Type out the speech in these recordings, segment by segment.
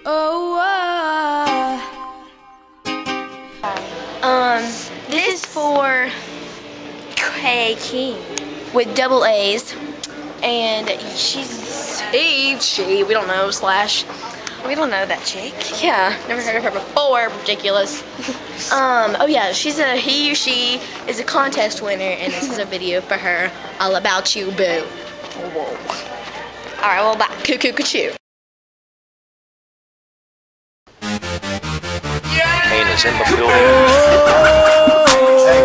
Oh, this is for Kay King with double A's, and we don't know, we don't know that chick. Yeah, never heard of her before. Ridiculous. Oh yeah, she's he or she is a contest winner, and this is a video for her. All about you, boo. Whoa. All right, well, bye. Cuckoo-cuckoo. Kane is in the building.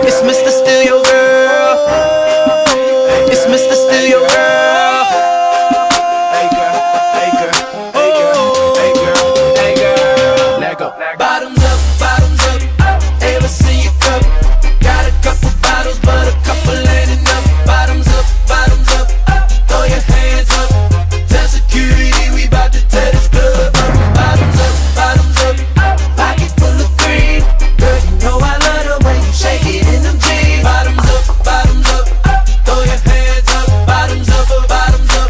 It's Mr. Steal Your Girl. It's Mr. Steal Your Girl. Hey girl, hey girl, hey girl, hey girl, hey girl. Let go. Bottoms up, ever see your cup? Got a couple bottles, but a couple ain't enough. Bottoms up, throw your hands up. Tell security we bout to tear this club up. Bottoms up, pocket full of green. Girl, you know I love the way you shake it in them jeans. Bottoms up, throw your hands up. Bottoms up, bottoms up.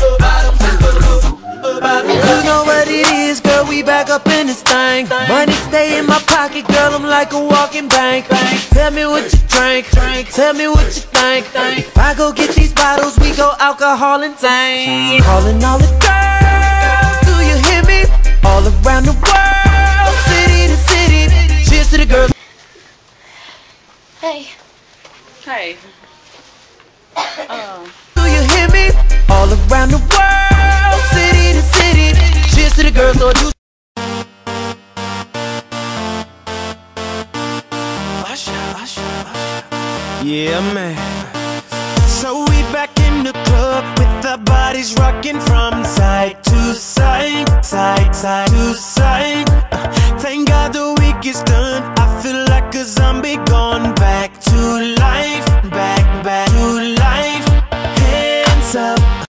You know what it is, girl, we back up in this thing. Money stay in my pocket, girl, I'm like a walking bank. Tell me what you drink, tell me what you think. If I go get these bottles, we go alcohol and tank. Calling all the girls, do you hear me? All around the world, city to city. Cheers to the girls. Hey. Hey. Do you hear me? All around the world, city to city. Cheers to the girls, so do. Yeah, man. So we back in the club with our bodies rocking from side to side, side to side. Thank God the week is done. I feel like a zombie gone back